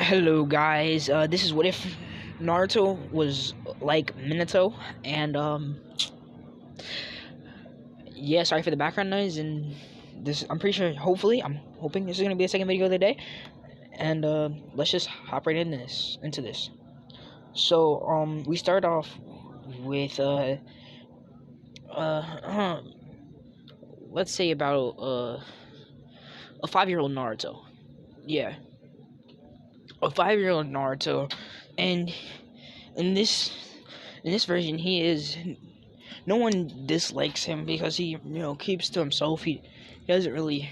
Hello guys, this is what if Naruto was like Minato, and yeah, sorry for the background noise, and this, I'm pretty sure, I'm hoping this is gonna be the second video of the day, and let's just hop right into this. So, we start off with, uh, let's say about, a 5-year-old Naruto. Yeah, a 5-year-old Naruto, and in this, in this version, no one dislikes him because he, keeps to himself. He doesn't really,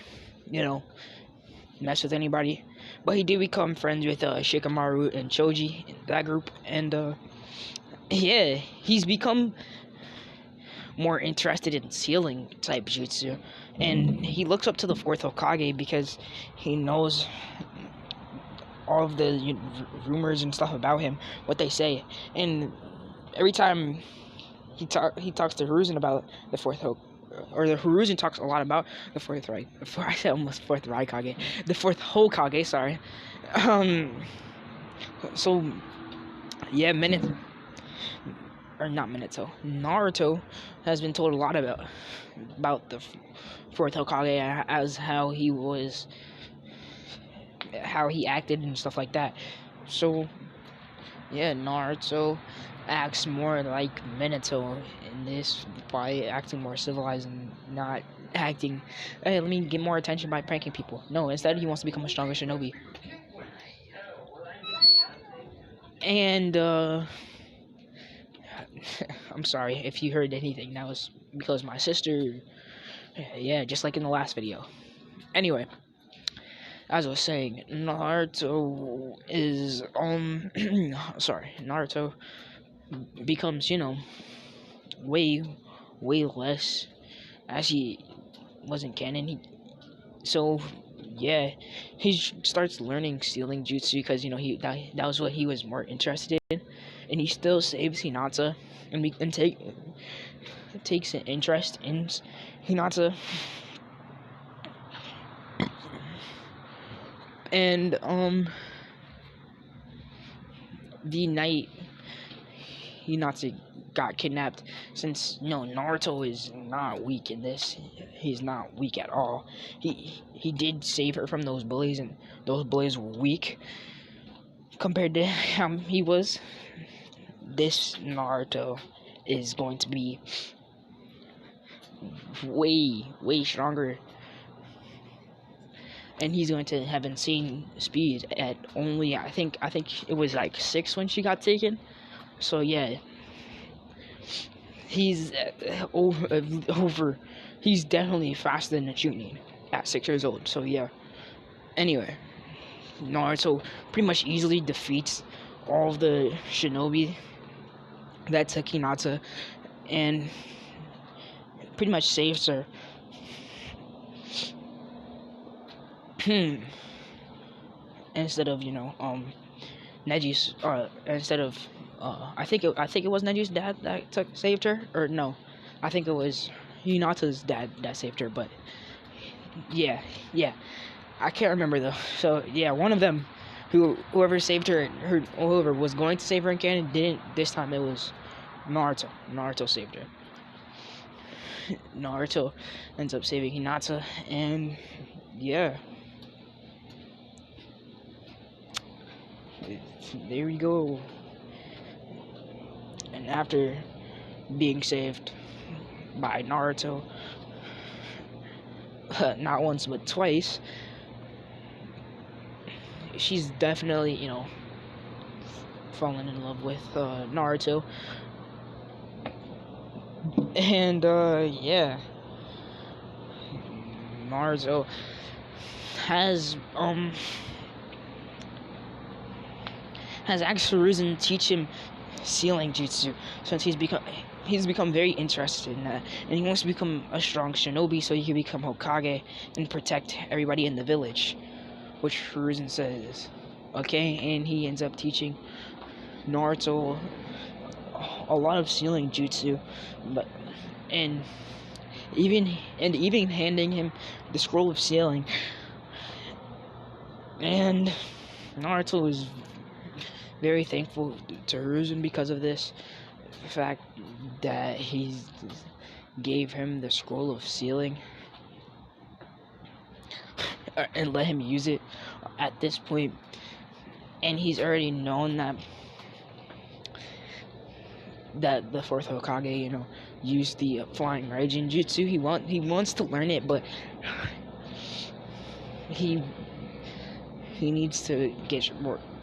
mess with anybody. But he did become friends with Shikamaru and Choji in that group, and yeah, he's become more interested in sealing type jutsu, and he looks up to the fourth Hokage because he knows all of the rumors and stuff about him, what they say, and every time he talks to Hiruzen about the or the Hiruzen talks a lot about the fourth Reich. I said almost fourth Raikage, the fourth Hokage. Sorry. So yeah, Naruto has been told a lot about the fourth Hokage, as how he acted and stuff like that. So yeah, Naruto acts more like Minato in this by acting more civilized and not acting, hey, let me get more attention by pranking people. No, instead he wants to become a stronger shinobi. And I'm sorry if you heard anything. That was because my sister, yeah, just like in the last video. Anyway, as I was saying, Naruto is Naruto becomes, way less as he wasn't canon. So yeah, he starts learning stealing jutsu because that was what he was more interested in, and he still saves Hinata and takes an interest in Hinata. And the night Hinata got kidnapped, since Naruto is not weak in this. He's not weak at all. He did save her from those bullies, and those bullies were weak compared to how he was. This Naruto is going to be way stronger, and he's going to have insane speed at only, I think it was like 6 when she got taken. So yeah, he's over. He's definitely faster than a Chunin at 6 years old. So yeah. Anyway, Naruto pretty much easily defeats all of the shinobi that took Hinata, and pretty much saves her. Instead of Neji's, instead of I think it was Neji's dad that saved her, or no, I think it was Hinata's dad that saved her. But yeah, I can't remember though. So yeah, one of them, whoever saved her, whoever was going to save her in canon, didn't this time. It was Naruto. Naruto saved her. Naruto ends up saving Hinata, and yeah, there we go. And after being saved by Naruto, not once but twice, she's definitely fallen in love with Naruto. And yeah, Naruto has asked Hiruzen to teach him sealing jutsu, since he's become very interested in that, and he wants to become a strong shinobi so he can become Hokage and protect everybody in the village, which Hiruzen says okay, and he ends up teaching Naruto a lot of sealing jutsu, and even handing him the scroll of sealing. And Naruto is very thankful to Hiruzen because of this. The fact that he gave him the scroll of sealing and let him use it at this point, and he's already known that the fourth Hokage, used the flying Raijin jutsu. He wants to learn it, but he needs to get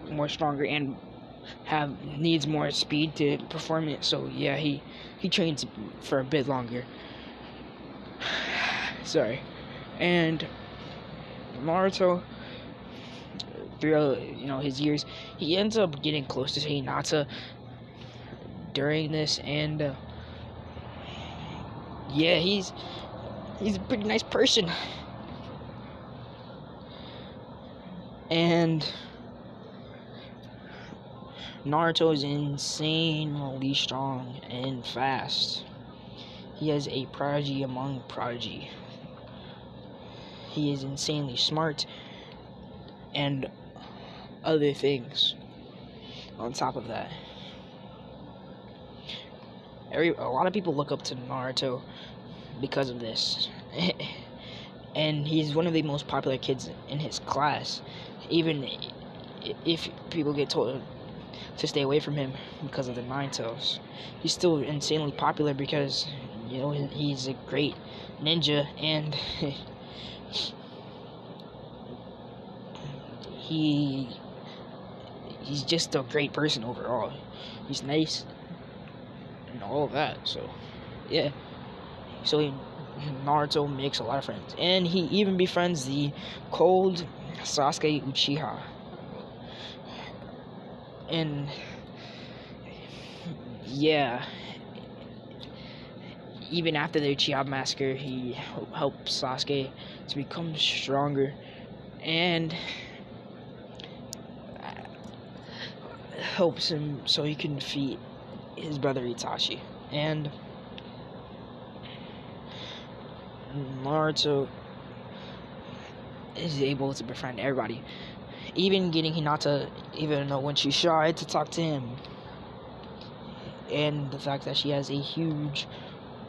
more stronger and needs more speed to perform it. So yeah, he trains for a bit longer. Sorry. And Naruto, throughout his years, he ends up getting close to Hinata during this, and yeah, he's a pretty nice person. And Naruto is insanely strong and fast. He has a prodigy among prodigy. He is insanely smart and other things on top of that. A lot of people look up to Naruto because of this. And he's one of the most popular kids in his class. Even if people get told to stay away from him because of the Nine Tails, he's still insanely popular because he's a great ninja, and he's just a great person overall. He's nice and all of that. So yeah, Naruto makes a lot of friends, and he even befriends the cold Sasuke Uchiha. And yeah, even after the Uchiha massacre, he helped Sasuke to become stronger and helps him so he can defeat his brother Itachi. And Naruto is able to befriend everybody, even getting Hinata, even though when she tried to talk to him, and the fact that she has a huge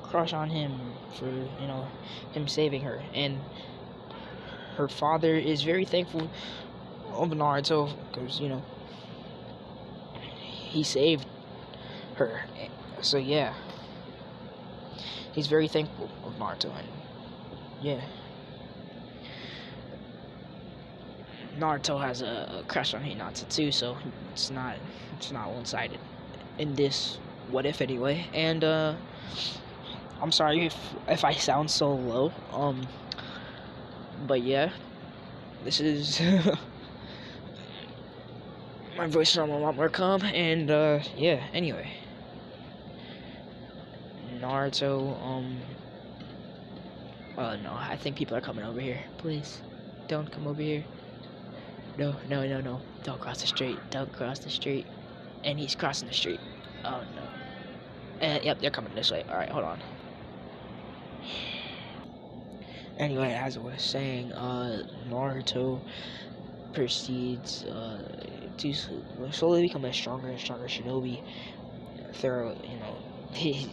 crush on him for him saving her. And her father is very thankful of Naruto because he saved her. So yeah, he's very thankful of Naruto. And yeah, Naruto has a crush on Hinata too, so it's not one-sided in this what if anyway. And I'm sorry if I sound so low, but yeah, this is my voice is a lot more calm. And yeah, anyway, Naruto, no, I think people are coming over here. Please don't come over here. No, don't cross the street. Don't cross the street. And he's crossing the street. Oh no. Yep, they're coming this way. Alright, hold on. Anyway, as I was saying, Naruto proceeds to slowly become a stronger and stronger shinobi through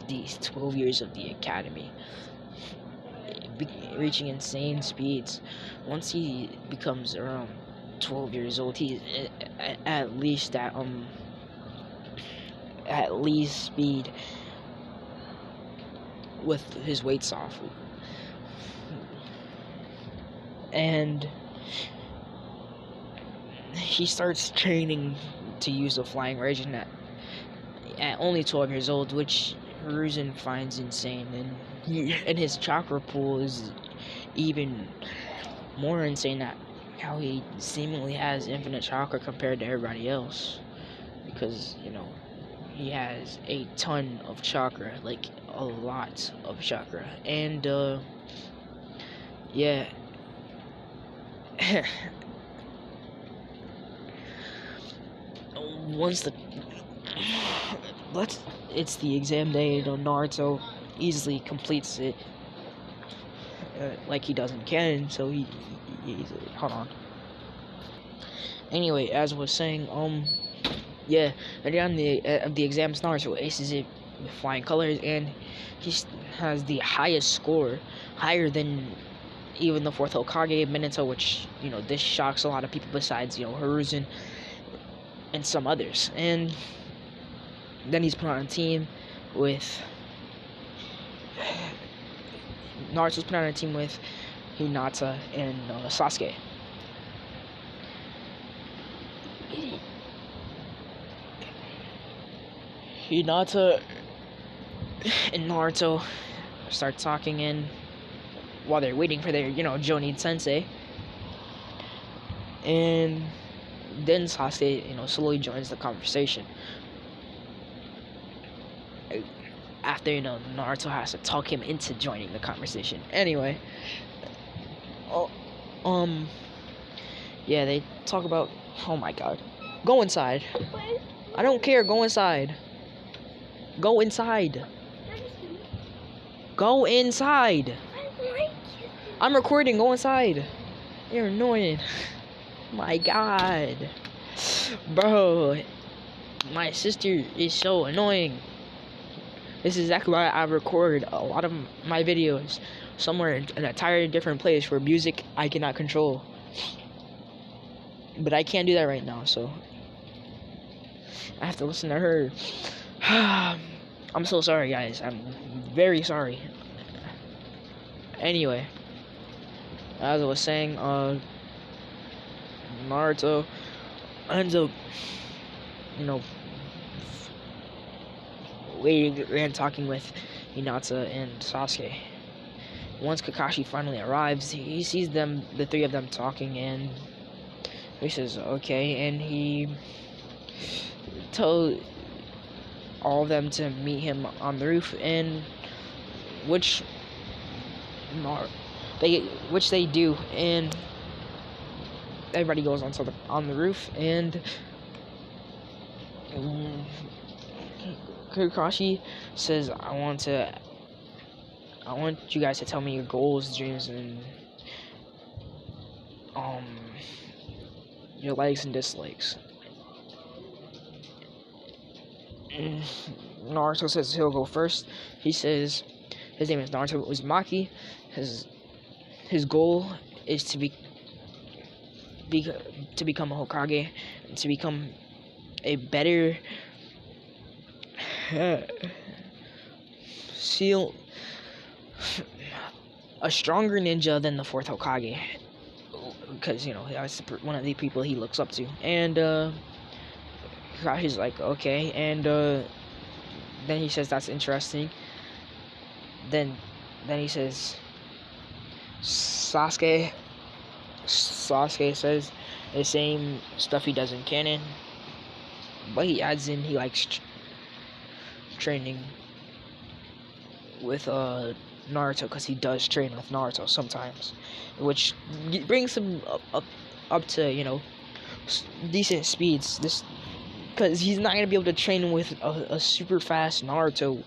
these 12 years of the academy, reaching insane speeds. Once he becomes around 12 years old, he's at least speed with his weights off. And he starts training to use the flying Raijin at only 12 years old, which Hiruzen finds insane. And his chakra pool is even more insane, that how he seemingly has infinite chakra compared to everybody else, because he has a ton of chakra, like a lot of chakra. And yeah. It's the exam day. Naruto easily completes it, like he does in canon. So he's hold on. Anyway, as I was saying, yeah, at the end of the exams, Naruto aces it with flying colors, and he has the highest score, higher than even the fourth Hokage, Minato, which, you know, this shocks a lot of people besides, you know, Hiruzen and some others. And then he's put on a team with Naruto's put on a team with Hinata and Sasuke. Hinata and Naruto start talking in while they're waiting for their, you know, Jonin Sensei. And then Sasuke, you know, slowly joins the conversation. After, you know, Naruto has to talk him into joining the conversation. Anyway, yeah, they talk about, oh my god, go inside. I don't care, go inside. Go inside. Go inside. I'm recording, go inside. You're annoying. My god. Bro, my sister is so annoying. This is exactly why I record a lot of my videos somewhere in an entirely different place where music I cannot control. But I can't do that right now, so I have to listen to her. I'm so sorry, guys. I'm very sorry. Anyway, as I was saying, Naruto ends up, you know, waiting and talking with Hinata and Sasuke. Once Kakashi finally arrives, he sees them, the three of them talking, and he says, okay, and he told all of them to meet him on the roof, and which they do, and everybody goes on the roof, and Kakashi says, I want you guys to tell me your goals, dreams, and your likes and dislikes. And Naruto says he'll go first. He says his name is Naruto Uzumaki. His goal is to become a Hokage, and to become a better a stronger ninja than the fourth Hokage, because, you know, that's one of the people he looks up to. And Kakashi's like, okay, and then he says that's interesting. Then he says Sasuke says the same stuff he does in canon, but he adds in he likes training with Naruto, because he does train with Naruto sometimes, which brings him up to, you know, decent speeds. This, because he's not gonna be able to train with a super fast Naruto,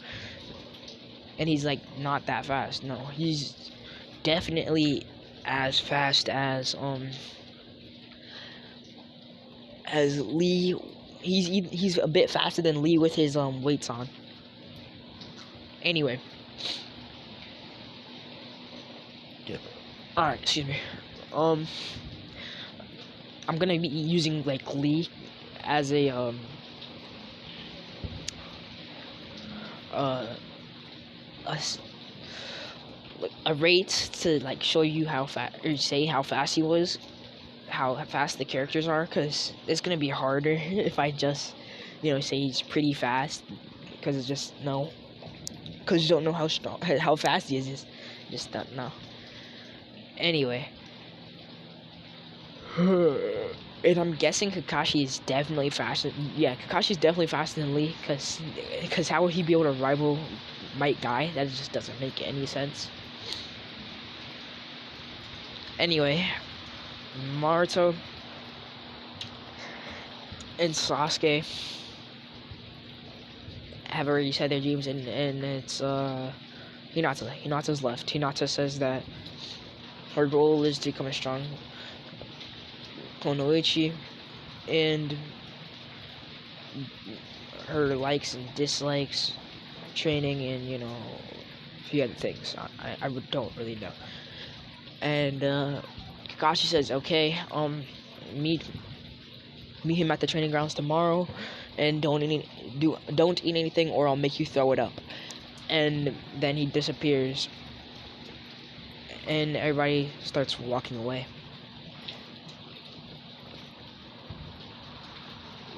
and he's like not that fast. No, he's definitely as fast as Lee. He's a bit faster than Lee with his weights on. Anyway, alright, excuse me. I'm gonna be using like Lee as a rate to like show you how fast, or say how fast he was, how fast the characters are, because it's gonna be harder if I just, you know, say he's pretty fast, because it's just no, because you don't know how fast he is. Just don't know. Anyway, and I'm guessing Kakashi is definitely faster. Yeah, Kakashi's definitely faster than Lee, because how would he be able to rival Might Guy? That just doesn't make any sense. Anyway, Naruto and Sasuke have already said their dreams, and it's Hinata's left. Hinata says that her goal is to become a strong Konoichi and her likes and dislikes, training, and a few other things. I don't really know. And Kakashi says, "Okay, meet him at the training grounds tomorrow, and don't eat anything, or I'll make you throw it up." And then he disappears, and everybody starts walking away.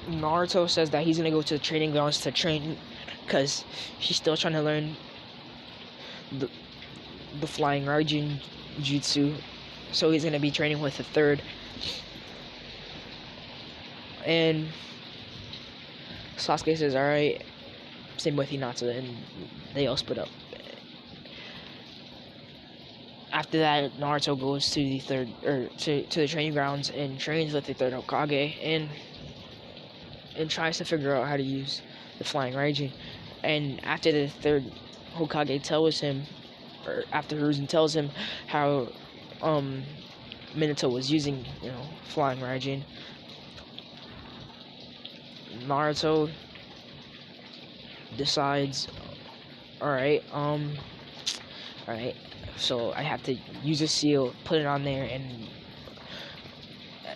Naruto says that he's gonna go to the training grounds to train, because he's still trying to learn the flying Raijin jutsu, so he's gonna be training with the third. And Sasuke says, "Alright." Same with Hinata, and they all split up. After that, Naruto goes to the third, or to the training grounds, and trains with the third Hokage, and tries to figure out how to use the flying Raijin. And after the third Hokage tells him, or after Hiruzen tells him how Minato was using, flying Raijin, Naruto decides, alright, so I have to use a seal, put it on there,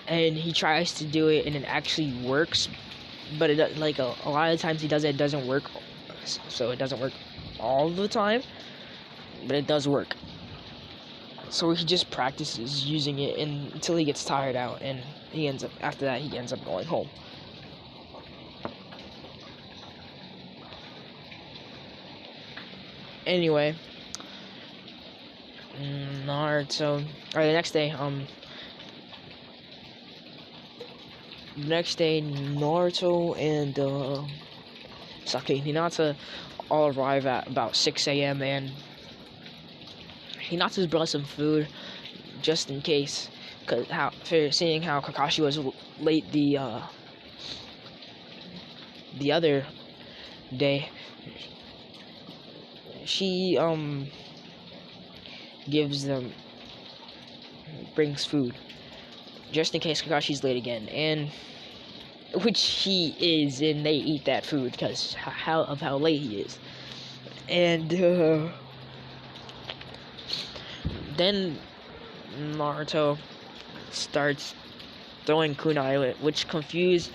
and he tries to do it, and it actually works, but it, like, a lot of times he does it, it doesn't work, so it doesn't work all the time, but it does work. So he just practices using it until he gets tired out, and after that he ends up going home. Anyway, Naruto, or the next day, Naruto and Sasuke and Hinata all arrive at about 6 a.m. and Hinata's brought some food just in case, seeing how Kakashi was late the other day, she brings food just in case Kakashi's late again, and which he is, and they eat that food because how late he is. And then Naruto starts throwing kunai, which confuses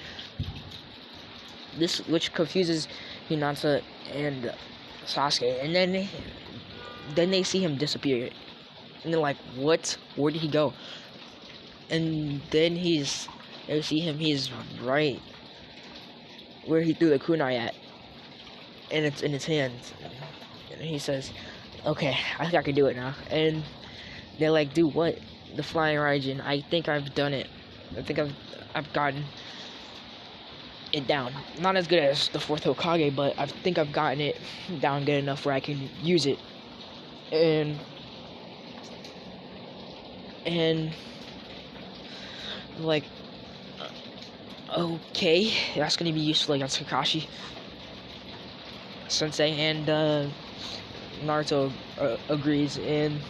Hinata and Sasuke, and then they see him disappear, and they're like, "What? Where did he go?" And then they see him. He's right where he threw the kunai at, and it's in his hands. And he says, "Okay, I think I can do it now." And they're like, "Do what?" "The flying Raijin. I think I've done it. I think I've gotten it down. Not as good as the fourth Hokage, but I think I've gotten it down good enough where I can use it." And like, okay, that's gonna be useful against Kakashi Sensei, and Naruto agrees, and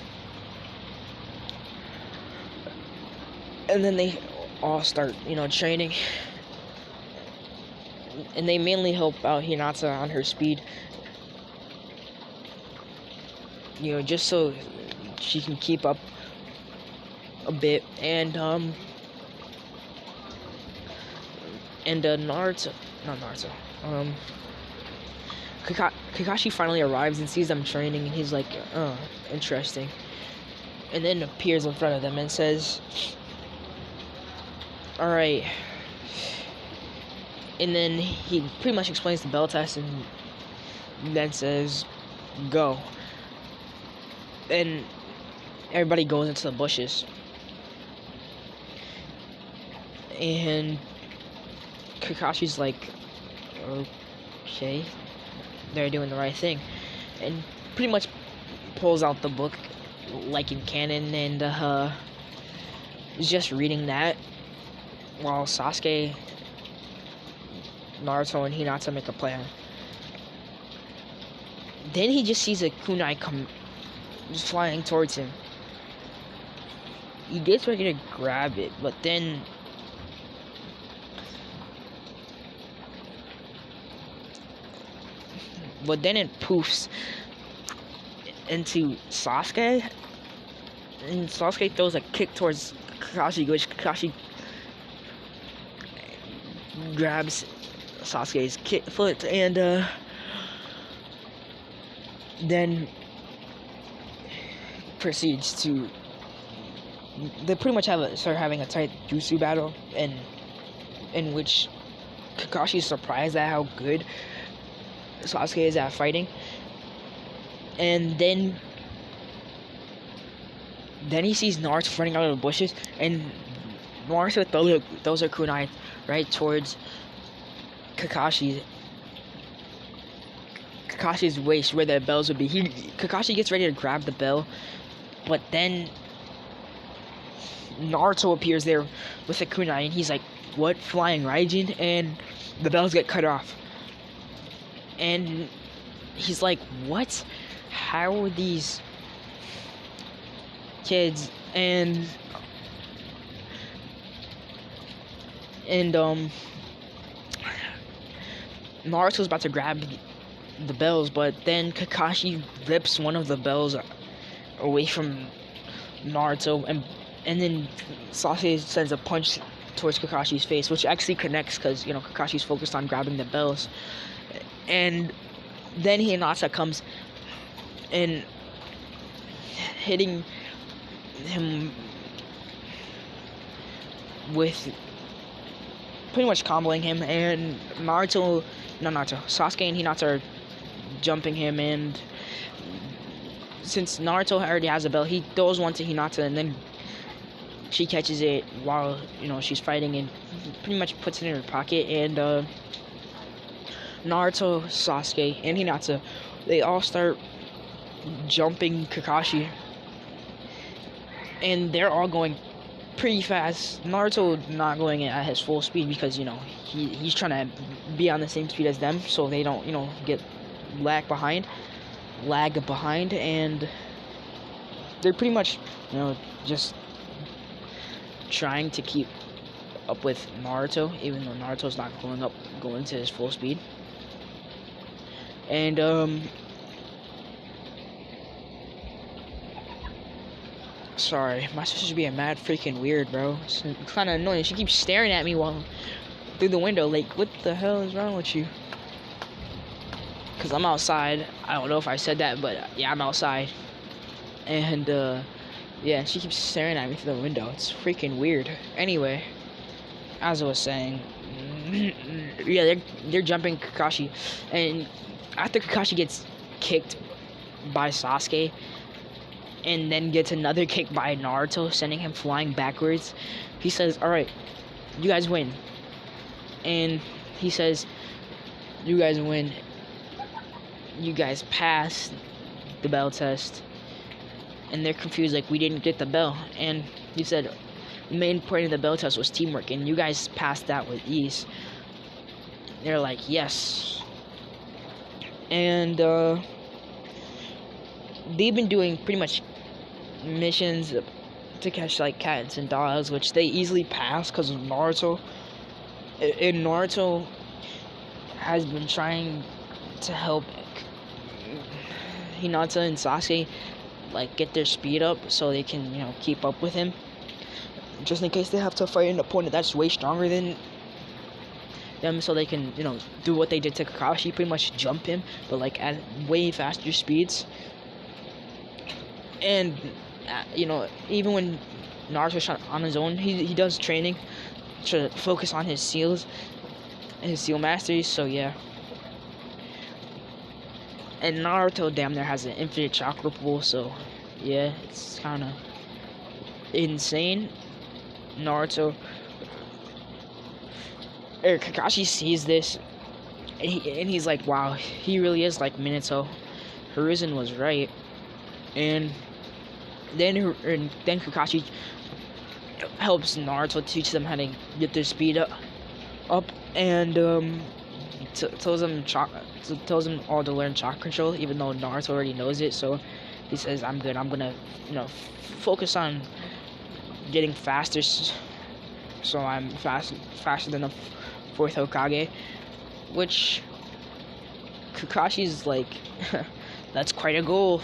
then they all start, training, and they mainly help out Hinata on her speed, just so she can keep up a bit, and Kakashi finally arrives and sees them training, and he's like, "Oh, interesting," and then appears in front of them and says, "Alright," and then he pretty much explains the bell test, and then says, "Go," and everybody goes into the bushes, and Kakashi's like, "Okay, they're doing the right thing," and pretty much pulls out the book like in canon, and is just reading that while Sasuke, Naruto, and Hinata make a plan. Then he just sees a kunai come just flying towards him. He gets ready to grab it, but then but then it poofs into Sasuke, and Sasuke throws a kick towards Kakashi, which Kakashi grabs Sasuke's foot, and then proceeds to. They pretty much start having a tight jutsu battle, and in which Kakashi is surprised at how good Sasuke is at fighting, and then he sees Naruto running out of the bushes, and Naruto throws a kunai right towards Kakashi's waist, where the bells would be. Kakashi gets ready to grab the bell, but then Naruto appears there with a kunai, and he's like, "What? Flying Raijin?" And the bells get cut off. And he's like, "What? How are these kids?" And Naruto's about to grab the bells, but then Kakashi rips one of the bells away from Naruto, and then Sasuke sends a punch towards Kakashi's face, which actually connects because, you know, Kakashi's focused on grabbing the bells. And then Hinata comes and hitting him with pretty much comboing him, and Sasuke and Hinata are jumping him, and since Naruto already has a bell, he throws one to Hinata, and then she catches it while, you know, she's fighting, and pretty much puts it in her pocket. And Naruto, Sasuke, and Hinata, they all start jumping Kakashi, and they're all going pretty fast. Naruto not going at his full speed because, you know, he's trying to be on the same speed as them, so they don't, you know, get lag behind, and they're pretty much, you know, just trying to keep up with Naruto, even though Naruto's not going to his full speed. And sorry, my sister's being mad freaking weird, bro. It's kind of annoying. She keeps staring at me while through the window, like, what the hell is wrong with you? Because I'm outside. I don't know if I said that, but yeah, I'm outside. And yeah, she keeps staring at me through the window. It's freaking weird. Anyway, as I was saying, yeah, they're jumping Kakashi, and after Kakashi gets kicked by Sasuke, and then gets another kick by Naruto, sending him flying backwards, he says, "Alright, you guys win." And he says, "You guys win. You guys passed the bell test." And they're confused, like, "We didn't get the bell." And he said, "The main point of the bell test was teamwork, and you guys passed that with ease." They're like, "Yes." And they've been doing pretty much missions to catch, like, cats and dogs, which they easily pass because of Naruto. And Naruto has been trying to help Hinata and Sasuke, like, get their speed up so they can, you know, keep up with him, just in case they have to fight an opponent that's way stronger than them, so they can, you know, do what they did to Kakashi, pretty much jump him, but, like, at way faster speeds. And you know, even when Naruto's on his own, he does training to focus on his seals and his seal masteries. So yeah. And Naruto damn near has an infinite chakra pool, so yeah, it's kind of insane. Naruto, Kakashi sees this, and he's like, "Wow, he really is like Minato. Hiruzen was right." And then Kakashi helps Naruto teach them how to get their speed up, and tells them all to learn chakra control, even though Naruto already knows it. So he says, "I'm good. I'm gonna, you know, focus on getting faster, so I'm faster than the fourth Hokage," which Kakashi's like, that's quite a goal.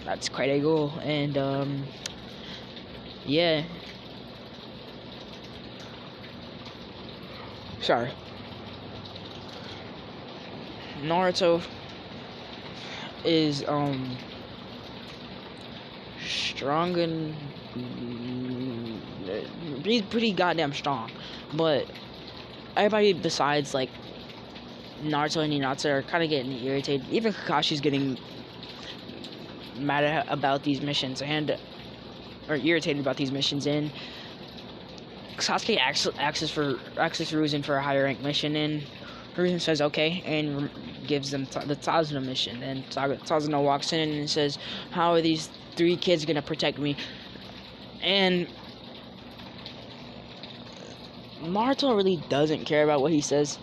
That's quite a goal. And yeah. Sorry. Naruto is strong and he's pretty goddamn strong, but everybody besides like Naruto and Minato are kind of getting irritated. Even Kakashi's getting mad about these missions or irritated about these missions, and Sasuke asks Hiruzen for a higher rank mission, and Hiruzen says okay, and gives them the Tazuna mission. And Tazuna walks in and says, "How are these 3 kids gonna protect me?" And Naruto really doesn't care about what he says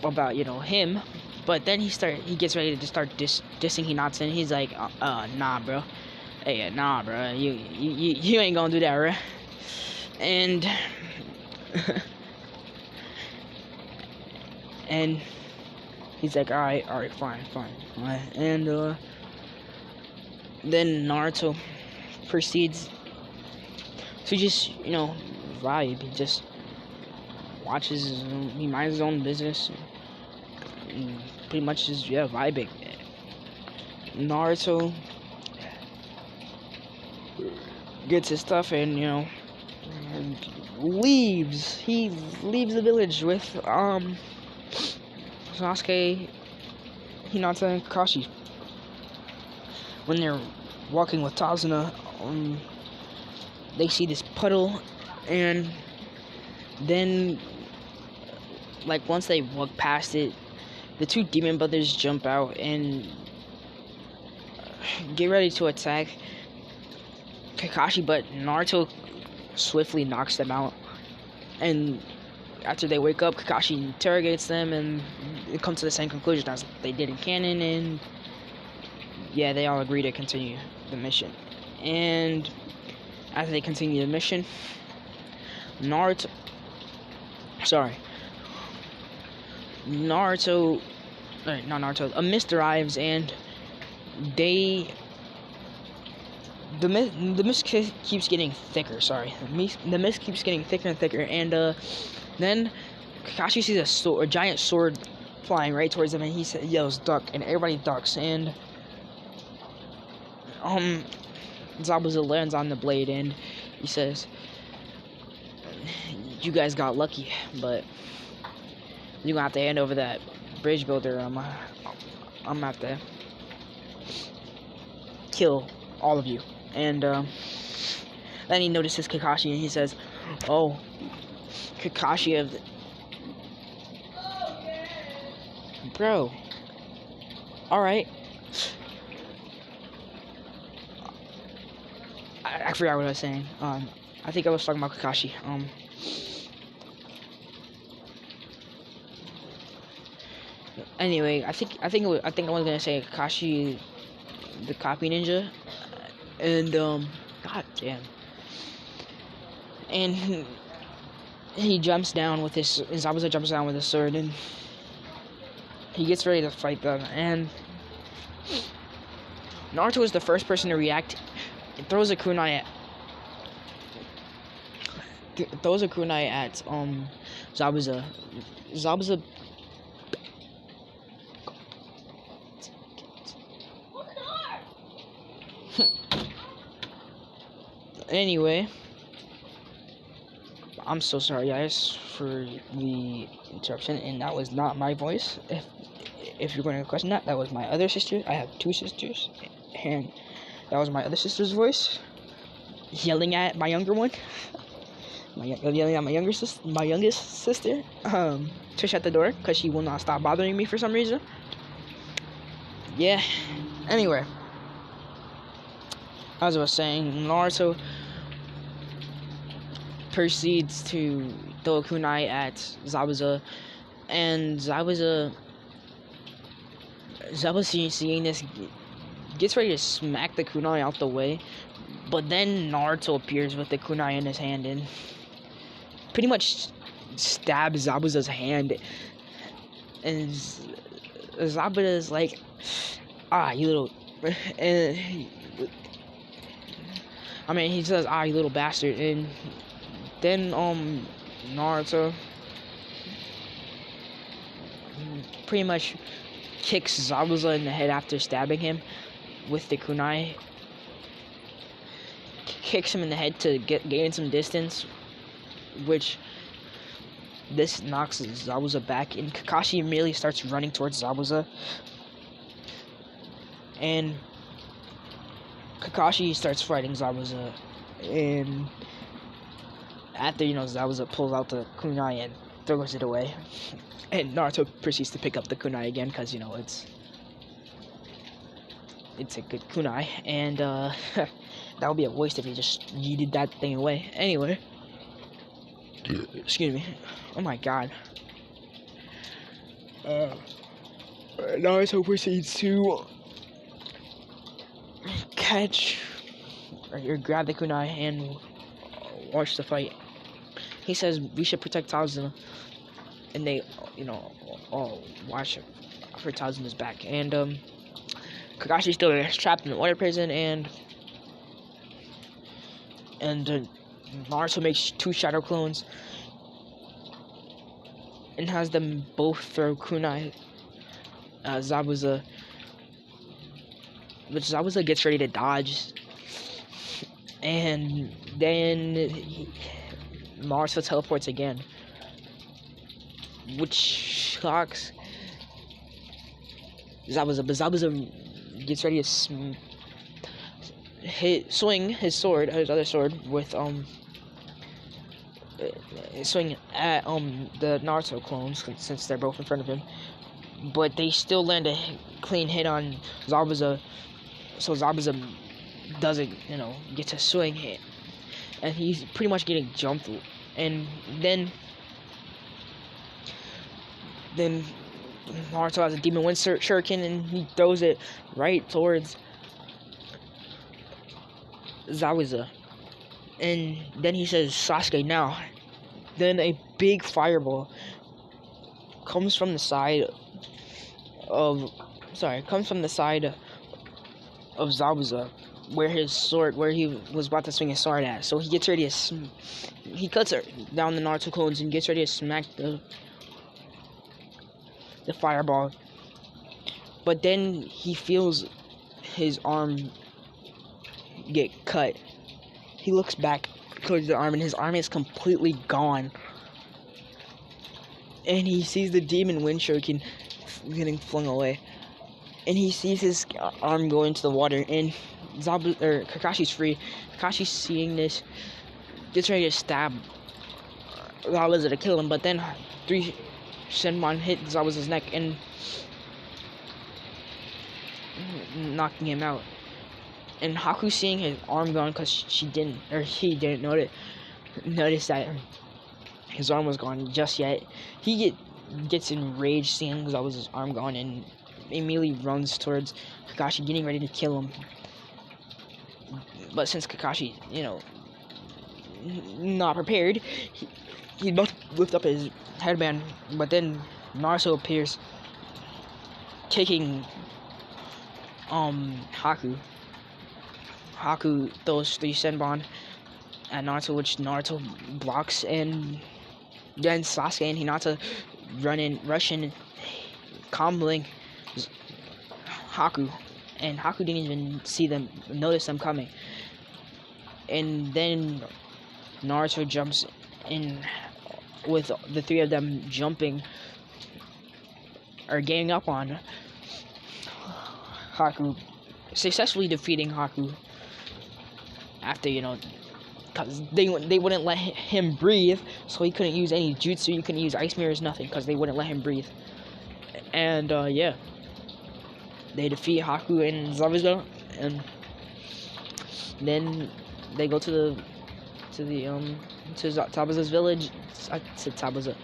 about, you know, him. But then he gets ready to start dissing Hinata, and he's like, nah, bro. Hey, nah, bro. You ain't gonna do that, bro. And and he's like, alright, fine. Alright. And then Naruto proceeds to just, you know, vibe. He just watches he minds his own business. And pretty much just, yeah, vibing. Naruto gets his stuff and, you know, leaves. He leaves the village with Sasuke, Hinata, and Kakashi. When they're walking with Tazuna, they see this puddle, and then, like, once they walk past it, the 2 demon brothers jump out and get ready to attack Kakashi, but Naruto swiftly knocks them out. And after they wake up, Kakashi interrogates them, and it comes to the same conclusion as they did in canon, and yeah, they all agree to continue the mission. And after they continue the mission, Naruto, a mist arrives, and the mist keeps getting thicker. The mist keeps getting thicker and thicker, and then Kakashi sees a giant sword flying right towards him, and he yells, "Duck!" and everybody ducks, and Zabuza lands on the blade, and he says, "You guys got lucky, but you're gonna have to hand over that bridge builder. I'm gonna have to kill all of you." And then he notices Kakashi, and he says, "Oh, Kakashi of the..." Bro. Alright. I forgot what I was saying. I think I was talking about Kakashi. Anyway, I think I was gonna say Kakashi, the copy ninja, and god damn. And he jumps down with his Zabuza jumps down with his sword, and he gets ready to fight them. And Naruto is the first person to react. It throws a kunai at Zabuza. Zabuza anyway, I'm so sorry guys for the interruption, and that was not my voice. If you're going to question that was my other sister. I have 2 sisters, and that was my other sister's voice yelling at my younger one. Yelling at my youngest sister to shut the door because she will not stop bothering me for some reason. Yeah. Anyway, as I was saying, Naruto proceeds to throw a kunai at Zabuza, and Zabuza seeing this gets ready to smack the kunai out the way, but then Naruto appears with the kunai in his hand and pretty much stabs Zabuza's hand, and Zabuza's like, ah, you little, and I mean, he says, ah, you little bastard, and then Naruto pretty much kicks Zabuza in the head after stabbing him with the kunai. Kicks him in the head to gain some distance, which this knocks Zabuza back, and Kakashi immediately starts running towards Zabuza. And Kakashi starts fighting Zabuza, and after, Zabuza pulls out the kunai and throws it away, and Naruto proceeds to pick up the kunai again, because, it's a good kunai, and, that would be a waste if he just yeeted that thing away. Anyway, excuse me, oh my god, Naruto proceeds to catch or grab the kunai and watch the fight. He says we should protect Tazuna, and they, all watch for Tazuna's back. And Kakashi's still trapped in the water prison, and Naruto makes 2 shadow clones and has them both throw kunai at Zabuza, which Zabuza gets ready to dodge, and then Naruto teleports again, which shocks Zabuza, but Zabuza gets ready to swing his sword, his other sword, with swing at the Naruto clones, since they're both in front of him, but they still land a clean hit on Zabuza, so Zabuza doesn't, get to swing it, and he's pretty much getting jumped, and then Naruto has a Demon Wind Shuriken, and he throws it right towards Zabuza, and then he says, Sasuke, now. Then a big fireball comes from the side of Zabuza, where he was about to swing his sword at. So he gets ready to he cuts down the Naruto clones and gets ready to smack the fireball. But then he feels his arm get cut. He looks back towards the arm, and his arm is completely gone. And he sees the Demon Wind Shuriken getting flung away. And he sees his arm go into the water, and Kakashi's free. Kakashi, seeing this, gets ready to stab Zabuza to kill him, but then 3 Senbon hit Zabuza's neck and knocking him out. And Haku, seeing his arm gone, because he didn't notice that his arm was gone just yet, he gets enraged seeing Zabuza's arm gone, and immediately runs towards Kakashi, getting ready to kill him. But since Kakashi, not prepared, he about to lift up his headband, but then Naruto appears, taking Haku throws 3 Senbon at Naruto, which Naruto blocks, and then Sasuke and Hinata rush in, comboing Haku, and Haku didn't even notice them coming. And then Naruto jumps in with the 3 of them jumping or ganging up on Haku, successfully defeating Haku. After, because they wouldn't let him breathe, so he couldn't use any jutsu, he couldn't use ice mirrors, nothing, because they wouldn't let him breathe. And yeah, they defeat Haku and Zabuza, and then they go to Zabuza's village. I said Zabuza.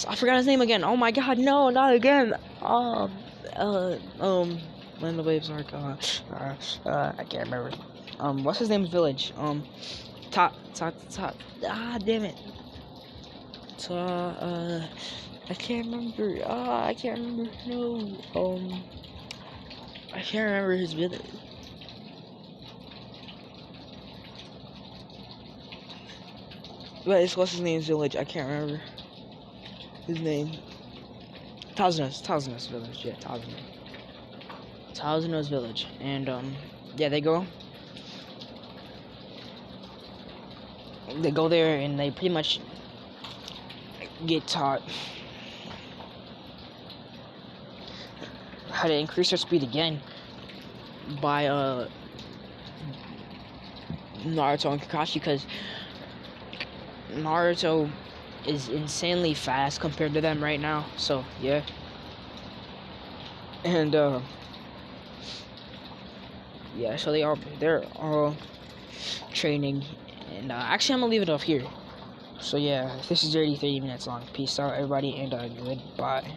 I forgot his name again. Oh my god, no, not again. Land of Waves Arc. I can't remember. What's his name's village? Damn it. I can't remember. I can't remember. No. I can't remember his village. But it's what's his name's village. I can't remember his name. Tazuna's village. Yeah, Tazuna's village. And yeah, they go there and they pretty much get taught how to increase their speed again by Naruto and Kakashi, because Naruto is insanely fast compared to them right now. So yeah. And yeah, so they're all training, and actually I'm gonna leave it off here. So yeah, this is already 30 minutes long. Peace out everybody, and goodbye.